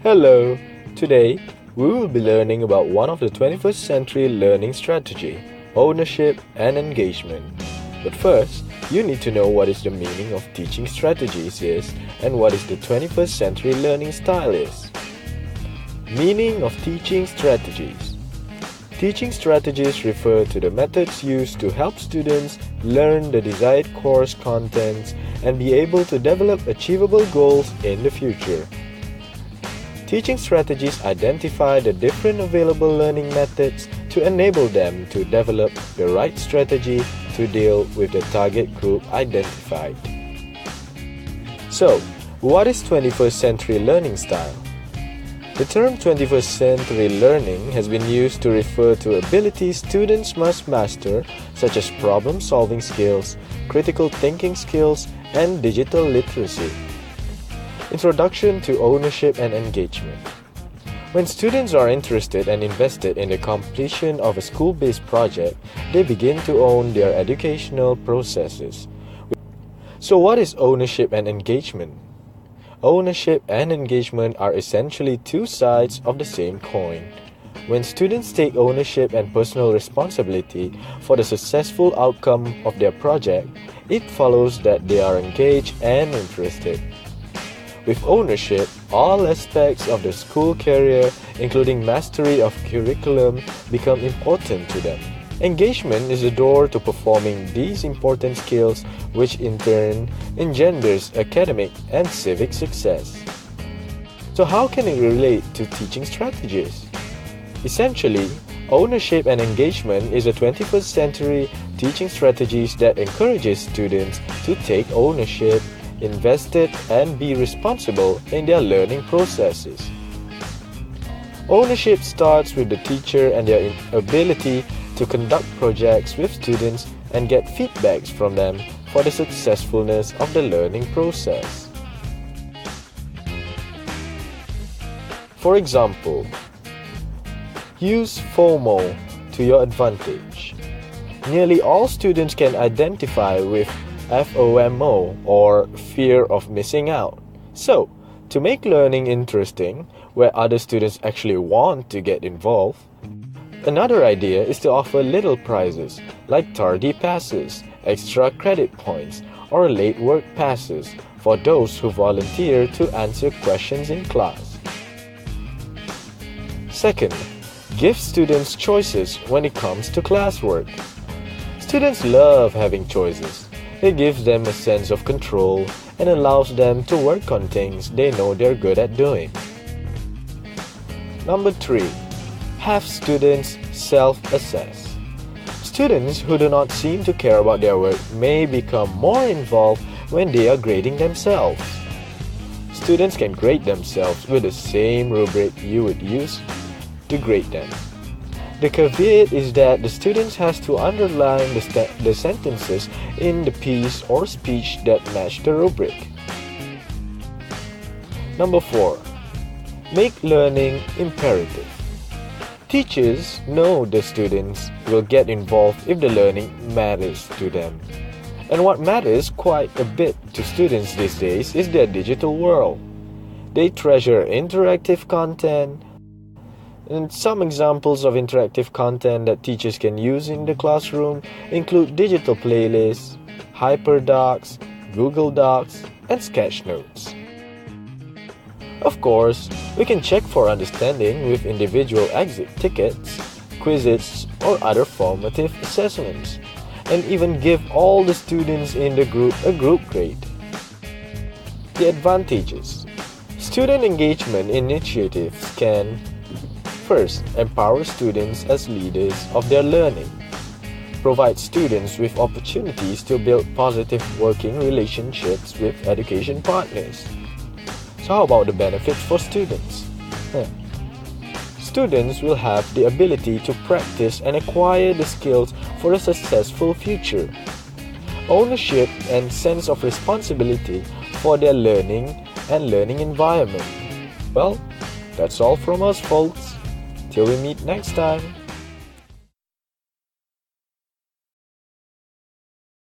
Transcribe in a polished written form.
Hello! Today, we will be learning about one of the 21st century learning strategy, ownership and engagement. But first, you need to know what is the meaning of teaching strategies is and what is the 21st century learning style is. Meaning of teaching strategies. Teaching strategies refer to the methods used to help students learn the desired course contents and be able to develop achievable goals in the future. Teaching strategies identify the different available learning methods to enable them to develop the right strategy to deal with the target group identified. So, what is 21st century learning style? The term 21st century learning has been used to refer to abilities students must master, such as problem-solving skills, critical thinking skills, and digital literacy. Introduction to ownership and engagement. When students are interested and invested in the completion of a school-based project, they begin to own their educational processes. So what is ownership and engagement? Ownership and engagement are essentially two sides of the same coin. When students take ownership and personal responsibility for the successful outcome of their project, it follows that they are engaged and interested. With ownership, all aspects of the school career, including mastery of curriculum, become important to them. Engagement is the door to performing these important skills, which in turn engenders academic and civic success. So how can it relate to teaching strategies? Essentially, ownership and engagement is a 21st century teaching strategies that encourages students to take ownership, invested, and be responsible in their learning processes. Ownership starts with the teacher and their ability to conduct projects with students and get feedbacks from them for the successfulness of the learning process. For example, use FOMO to your advantage. Nearly all students can identify with FOMO, or fear of missing out. So, to make learning interesting, where other students actually want to get involved, another idea is to offer little prizes like tardy passes, extra credit points, or late work passes for those who volunteer to answer questions in class. Second, give students choices when it comes to classwork. Students love having choices. It gives them a sense of control and allows them to work on things they know they're good at doing. Number 3. Have students self-assess. Students who do not seem to care about their work may become more involved when they are grading themselves. Students can grade themselves with the same rubric you would use to grade them. The caveat is that the students has to underline the sentences in the piece or speech that match the rubric. Number 4. Make learning imperative. Teachers know the students will get involved if the learning matters to them. And what matters quite a bit to students these days is their digital world. They treasure interactive content, and some examples of interactive content that teachers can use in the classroom include digital playlists, HyperDocs, Google Docs, and Sketchnotes. Of course, we can check for understanding with individual exit tickets, quizzes, or other formative assessments, and even give all the students in the group a group grade. The advantages. Student engagement initiatives can first, empower students as leaders of their learning. Provide students with opportunities to build positive working relationships with education partners. So how about the benefits for students? Students will have the ability to practice and acquire the skills for a successful future. Ownership and sense of responsibility for their learning and learning environment. Well, that's all from us, folks. Till we meet next time.